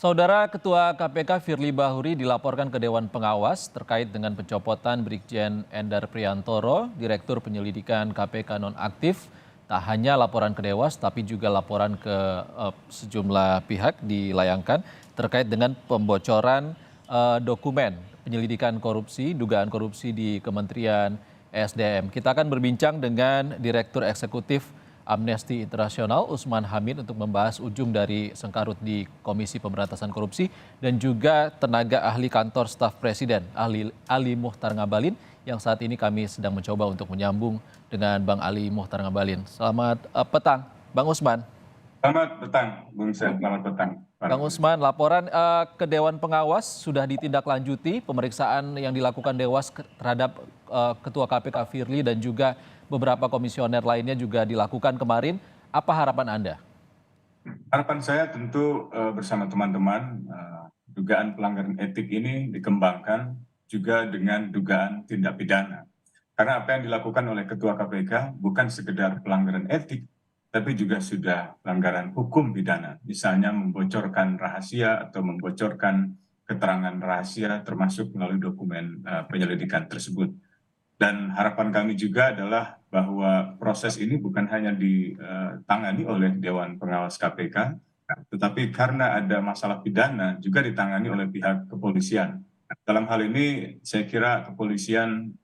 Saudara Ketua KPK Firly Bahuri dilaporkan ke Dewan Pengawas terkait dengan pencopotan Brigjen Endar Priantoro, Direktur Penyelidikan KPK nonaktif. Tak hanya laporan ke Dewas, tapi juga laporan ke sejumlah pihak dilayangkan terkait dengan pembocoran dokumen penyelidikan korupsi, dugaan korupsi di Kementerian ESDM. Kita akan berbincang dengan Direktur Eksekutif Amnesty International Usman Hamid untuk membahas ujung dari sengkarut di Komisi Pemberantasan Korupsi dan juga tenaga ahli kantor staf Presiden Ali Muhtar Ngabalin yang saat ini kami sedang mencoba untuk menyambung dengan Bang Ali Muhtar Ngabalin. Selamat petang, Bang Usman. Selamat petang, Bung Sen. Selamat petang. Bang Usman, laporan ke Dewan Pengawas sudah ditindaklanjuti pemeriksaan yang dilakukan Dewas terhadap Ketua KPK Firly dan juga beberapa komisioner lainnya juga dilakukan kemarin. Apa harapan Anda? Harapan saya tentu bersama teman-teman dugaan pelanggaran etik ini dikembangkan juga dengan dugaan tindak pidana. Karena apa yang dilakukan oleh Ketua KPK bukan sekedar pelanggaran etik, tapi juga sudah pelanggaran hukum pidana. Misalnya membocorkan rahasia atau membocorkan keterangan rahasia termasuk melalui dokumen penyelidikan tersebut. Dan harapan kami juga adalah bahwa proses ini bukan hanya ditangani oleh Dewan Pengawas KPK, tetapi karena ada masalah pidana juga ditangani oleh pihak kepolisian. Dalam hal ini saya kira kepolisian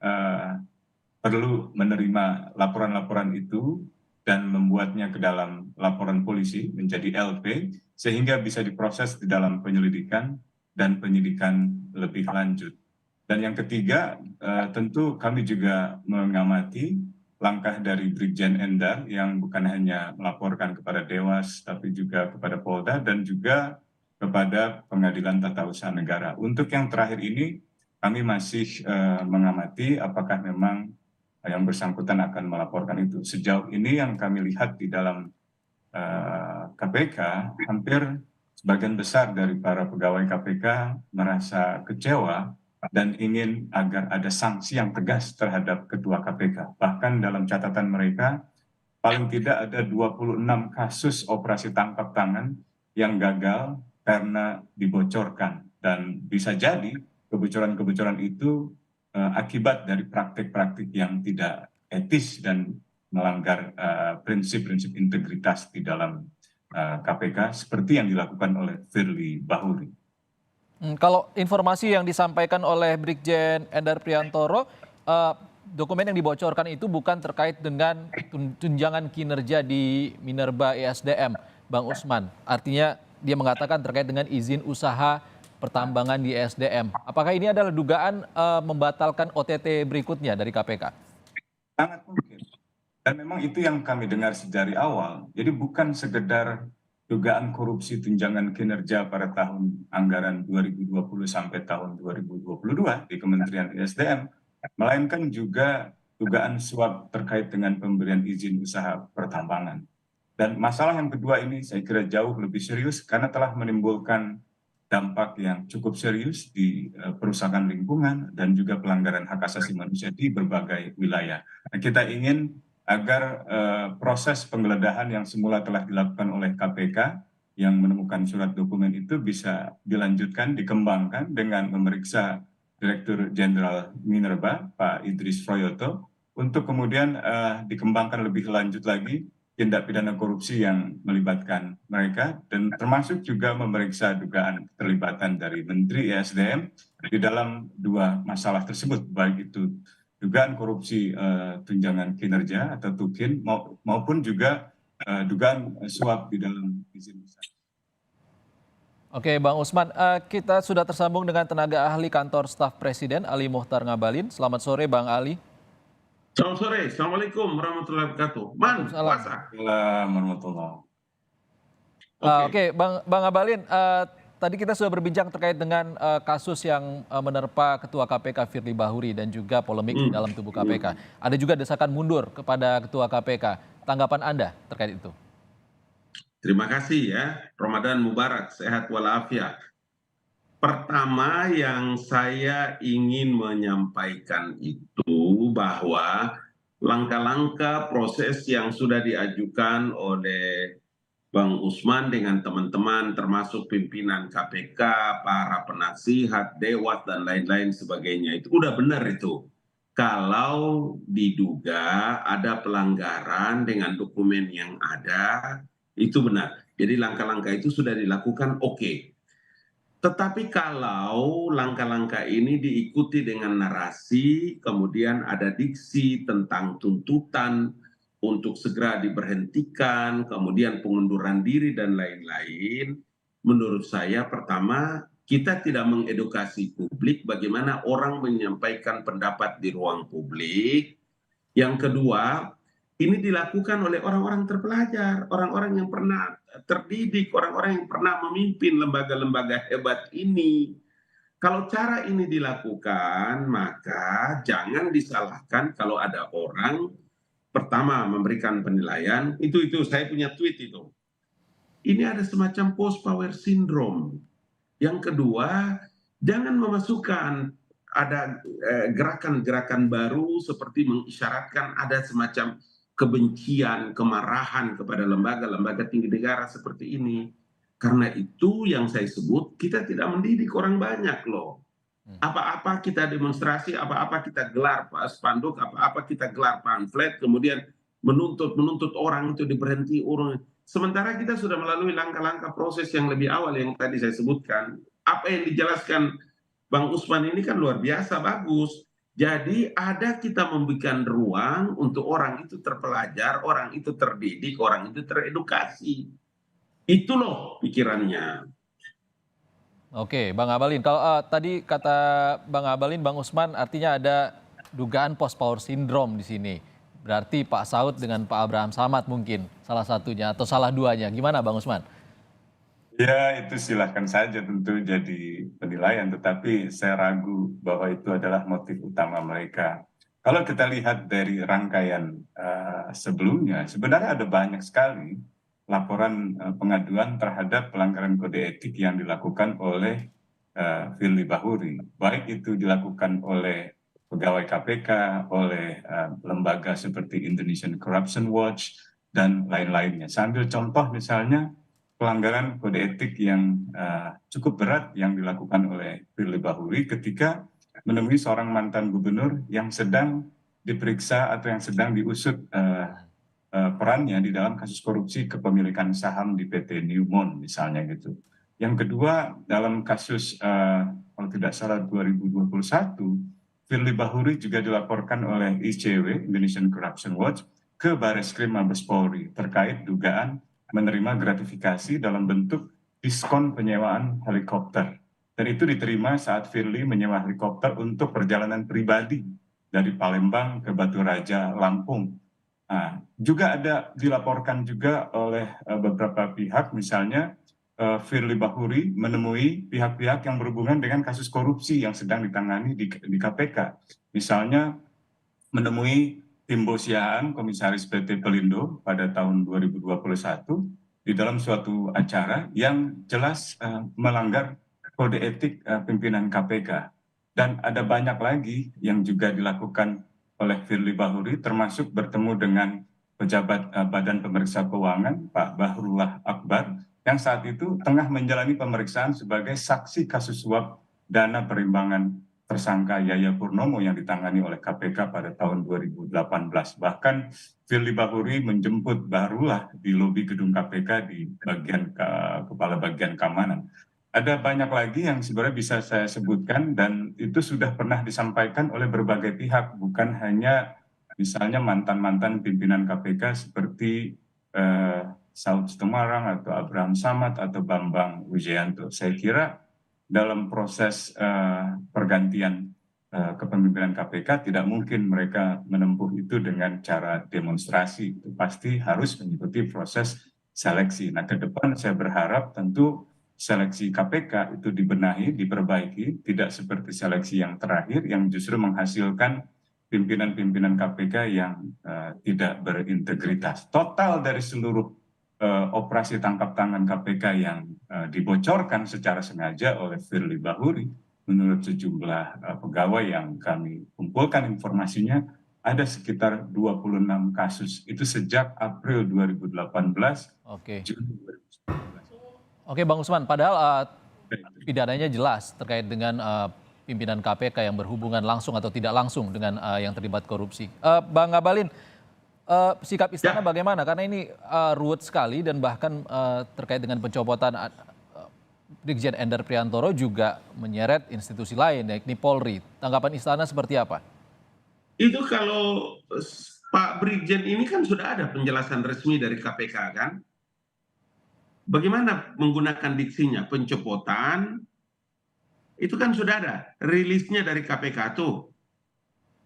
perlu menerima laporan-laporan itu dan membuatnya ke dalam laporan polisi menjadi LP sehingga bisa diproses di dalam penyelidikan dan penyidikan lebih lanjut. Dan yang ketiga, tentu kami juga mengamati langkah dari Brigjen Endar yang bukan hanya melaporkan kepada Dewas, tapi juga kepada Polda dan juga kepada Pengadilan Tata Usaha Negara. Untuk yang terakhir ini, kami masih mengamati apakah memang yang bersangkutan akan melaporkan itu. Sejauh ini yang kami lihat di dalam KPK, hampir sebagian besar dari para pegawai KPK merasa kecewa dan ingin agar ada sanksi yang tegas terhadap Ketua KPK. Bahkan dalam catatan mereka, paling tidak ada 26 kasus operasi tangkap tangan yang gagal karena dibocorkan. Dan bisa jadi kebocoran-kebocoran itu akibat dari praktik-praktik yang tidak etis dan melanggar prinsip-prinsip integritas di dalam KPK seperti yang dilakukan oleh Firly Bahuri. Kalau informasi yang disampaikan oleh Brigjen Endar Priantoro, dokumen yang dibocorkan itu bukan terkait dengan tunjangan kinerja di Minerba ESDM, Bang Usman. Artinya dia mengatakan terkait dengan izin usaha pertambangan di ESDM. Apakah ini adalah dugaan membatalkan OTT berikutnya dari KPK? Sangat mungkin. Dan memang itu yang kami dengar dari awal. Jadi bukan sekedar dugaan korupsi tunjangan kinerja pada tahun anggaran 2020 sampai tahun 2022 di Kementerian ESDM, melainkan juga dugaan suap terkait dengan pemberian izin usaha pertambangan. Dan masalah yang kedua ini saya kira jauh lebih serius karena telah menimbulkan dampak yang cukup serius di perusahaan lingkungan dan juga pelanggaran hak asasi manusia di berbagai wilayah. Nah, kita ingin agar proses penggeledahan yang semula telah dilakukan oleh KPK yang menemukan surat dokumen itu bisa dilanjutkan, dikembangkan dengan memeriksa Direktur Jenderal Minerba, Pak Idris Froyoto, untuk kemudian dikembangkan lebih lanjut lagi tindak pidana korupsi yang melibatkan mereka, dan termasuk juga memeriksa dugaan keterlibatan dari Menteri ESDM di dalam dua masalah tersebut, baik itu dugaan korupsi tunjangan kinerja atau TUKIN maupun juga dugaan suap di dalam izin usaha. Oke, Bang Usman, kita sudah tersambung dengan tenaga ahli kantor staf Presiden Ali Muhtar Ngabalin. Selamat sore, Bang Ali. Selamat sore, Assalamualaikum warahmatullahi wabarakatuh. Man, puasa. Warahmatullahi. Oke, Bang Ngabalin, tadi kita sudah berbincang terkait dengan kasus yang menerpa Ketua KPK Firly Bahuri dan juga polemik di dalam tubuh KPK. Ada juga desakan mundur kepada Ketua KPK. Tanggapan Anda terkait itu? Terima kasih ya, Ramadan Mubarak, sehat walafiat. Pertama yang saya ingin menyampaikan itu bahwa langkah-langkah proses yang sudah diajukan oleh Bang Usman dengan teman-teman termasuk pimpinan KPK, para penasihat, dewas dan lain-lain sebagainya. Itu udah benar itu. Kalau diduga ada pelanggaran dengan dokumen yang ada, itu benar. Jadi langkah-langkah itu sudah dilakukan, oke. Tetapi kalau langkah-langkah ini diikuti dengan narasi, kemudian ada diksi tentang tuntutan untuk segera diberhentikan, kemudian pengunduran diri dan lain-lain, menurut saya pertama kita tidak mengedukasi publik bagaimana orang menyampaikan pendapat di ruang publik. Yang kedua, ini dilakukan oleh orang-orang terpelajar, orang-orang yang pernah terdidik, orang-orang yang pernah memimpin lembaga-lembaga hebat ini. Kalau cara ini dilakukan, maka jangan disalahkan kalau ada orang pertama memberikan penilaian, itu saya punya tweet itu. Ini ada semacam post power syndrome. Yang kedua, jangan memasukkan ada gerakan-gerakan baru seperti mengisyaratkan ada semacam kebencian, kemarahan kepada lembaga-lembaga tinggi negara seperti ini. Karena itu yang saya sebut, kita tidak mendidik orang banyak loh. Apa-apa kita demonstrasi, apa-apa kita gelar spanduk, apa-apa kita gelar pamflet, kemudian menuntut orang itu diberhenti orang. Sementara kita sudah melalui langkah-langkah proses yang lebih awal yang tadi saya sebutkan. Apa yang dijelaskan Bang Usman ini kan luar biasa bagus. Jadi ada kita memberikan ruang untuk orang itu terpelajar, orang itu terdidik, orang itu teredukasi. Itu loh pikirannya. Oke, Bang Abalin. Kalau tadi kata Bang Abalin, Bang Usman artinya ada dugaan post power syndrome di sini. Berarti Pak Saud dengan Pak Abraham Samad mungkin salah satunya atau salah duanya. Gimana Bang Usman? Ya, itu silahkan saja tentu jadi penilaian, tetapi saya ragu bahwa itu adalah motif utama mereka. Kalau kita lihat dari rangkaian sebelumnya, sebenarnya ada banyak sekali laporan pengaduan terhadap pelanggaran kode etik yang dilakukan oleh Firly Bahuri. Baik itu dilakukan oleh pegawai KPK, oleh lembaga seperti Indonesian Corruption Watch, dan lain-lainnya. Sambil contoh misalnya, pelanggaran kode etik yang cukup berat yang dilakukan oleh Firly Bahuri ketika menemui seorang mantan gubernur yang sedang diperiksa atau yang sedang diusut perannya di dalam kasus korupsi kepemilikan saham di PT Newmont misalnya gitu. Yang kedua, dalam kasus kalau tidak salah 2021, Firly Bahuri juga dilaporkan oleh ICW, Indonesian Corruption Watch, ke Barreskrim Mabes Polri terkait dugaan menerima gratifikasi dalam bentuk diskon penyewaan helikopter. Dan itu diterima saat Firly menyewa helikopter untuk perjalanan pribadi dari Palembang ke Batu Raja, Lampung. Nah, juga ada dilaporkan juga oleh beberapa pihak, misalnya Firly Bahuri menemui pihak-pihak yang berhubungan dengan kasus korupsi yang sedang ditangani di KPK. Misalnya menemui Timbo Siahaan, komisaris PT Pelindo pada tahun 2021 di dalam suatu acara yang jelas melanggar kode etik pimpinan KPK. Dan ada banyak lagi yang juga dilakukan oleh Firly Bahuri, termasuk bertemu dengan pejabat Badan Pemeriksa Keuangan, Pak Bahrullah Akbar, yang saat itu tengah menjalani pemeriksaan sebagai saksi kasus suap dana perimbangan tersangka Yaya Purnomo yang ditangani oleh KPK pada tahun 2018. Bahkan Firly Bahuri menjemput Bahrullah di lobi gedung KPK di bagian kepala bagian keamanan. Ada banyak lagi yang sebenarnya bisa saya sebutkan dan itu sudah pernah disampaikan oleh berbagai pihak, bukan hanya misalnya mantan-mantan pimpinan KPK seperti Saud Situmorang atau Abraham Samad atau Bambang Wijayanto. Saya kira dalam proses pergantian kepemimpinan KPK tidak mungkin mereka menempuh itu dengan cara demonstrasi. Itu pasti harus mengikuti proses seleksi. Nah, ke depan saya berharap tentu seleksi KPK itu dibenahi, diperbaiki, tidak seperti seleksi yang terakhir yang justru menghasilkan pimpinan-pimpinan KPK yang tidak berintegritas. Total dari seluruh operasi tangkap tangan KPK yang dibocorkan secara sengaja oleh Firly Bahuri, menurut sejumlah pegawai yang kami kumpulkan informasinya, ada sekitar 26 kasus. Itu sejak April 2018, Oke. Juni 2019. Oke, Bang Usman, padahal pidananya jelas terkait dengan pimpinan KPK yang berhubungan langsung atau tidak langsung dengan yang terlibat korupsi. Bang Ngabalin, sikap istana bagaimana? Karena ini ruwet sekali dan bahkan terkait dengan pencopotan Brigjen Endar Priantoro juga menyeret institusi lain, yakni Polri. Tanggapan istana seperti apa? Itu kalau Pak Brigjen ini kan sudah ada penjelasan resmi dari KPK kan? Bagaimana menggunakan diksinya? Pencopotan, itu kan sudah ada rilisnya dari KPK tuh.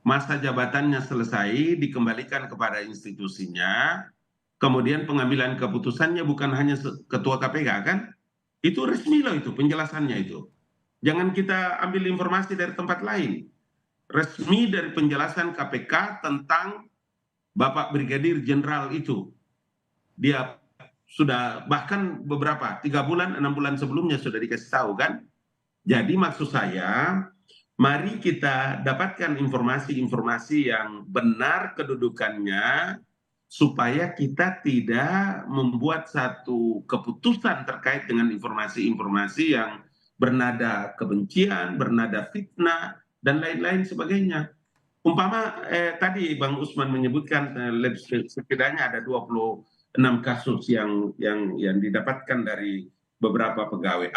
Masa jabatannya selesai, dikembalikan kepada institusinya, kemudian pengambilan keputusannya bukan hanya ketua KPK kan? Itu resmi loh itu penjelasannya itu. Jangan kita ambil informasi dari tempat lain. Resmi dari penjelasan KPK tentang Bapak Brigadir Jenderal itu. Dia sudah bahkan beberapa 3 bulan 6 bulan sebelumnya sudah dikasih tahu kan. Jadi maksud saya, mari kita dapatkan informasi-informasi yang benar kedudukannya supaya kita tidak membuat satu keputusan terkait dengan informasi-informasi yang bernada kebencian, bernada fitnah, dan lain-lain sebagainya. Umpama tadi Bang Usman menyebutkan setidaknya ada 26 kasus yang didapatkan dari beberapa pegawai.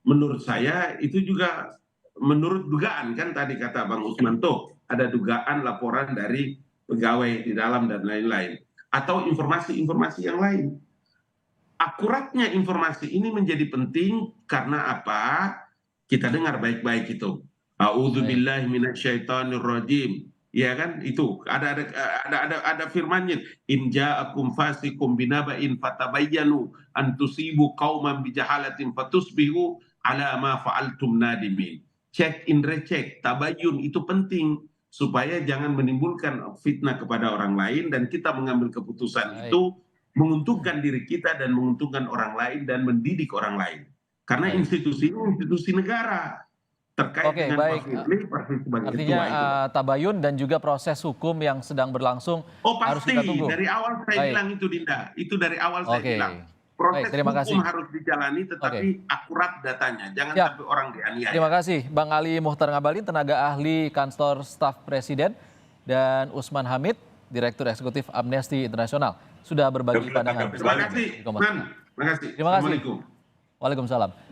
Menurut saya itu juga menurut dugaan kan tadi kata Bang Usman tuh ada dugaan laporan dari pegawai di dalam dan lain-lain atau informasi-informasi yang lain. Akuratnya informasi ini menjadi penting karena apa? Kita dengar baik-baik itu. A'udzubillahi minasyaitonirrajim. Ya kan itu ada firmannya in ja'akum fasiqum binaba'in fatabayyanu an tusibu qauman bijahalatin fatusbihu ala ma fa'altum nadimin. Check in recheck, tabayyun itu penting supaya jangan menimbulkan fitnah kepada orang lain dan kita mengambil keputusan itu menguntungkan diri kita dan menguntungkan orang lain dan mendidik orang lain. Karena institusi ini institusi negara. Terkait dengan baik. Pak Firly sebagai Artinya ketua itu. tabayun dan juga proses hukum yang sedang berlangsung harus Pasti kita tunggu. dari awal saya bilang itu Dinda, itu dari awal saya bilang. Proses terima hukum kasih. harus dijalani tetapi akurat datanya, jangan sampai orang dianiaya. Terima kasih Bang Ali Muhtar Ngabalin, tenaga ahli Kantor Staf Presiden, dan Usman Hamid, Direktur Eksekutif Amnesty International, sudah berbagi pandangan. Terima kasih. Terima kasih. Waalaikumsalam.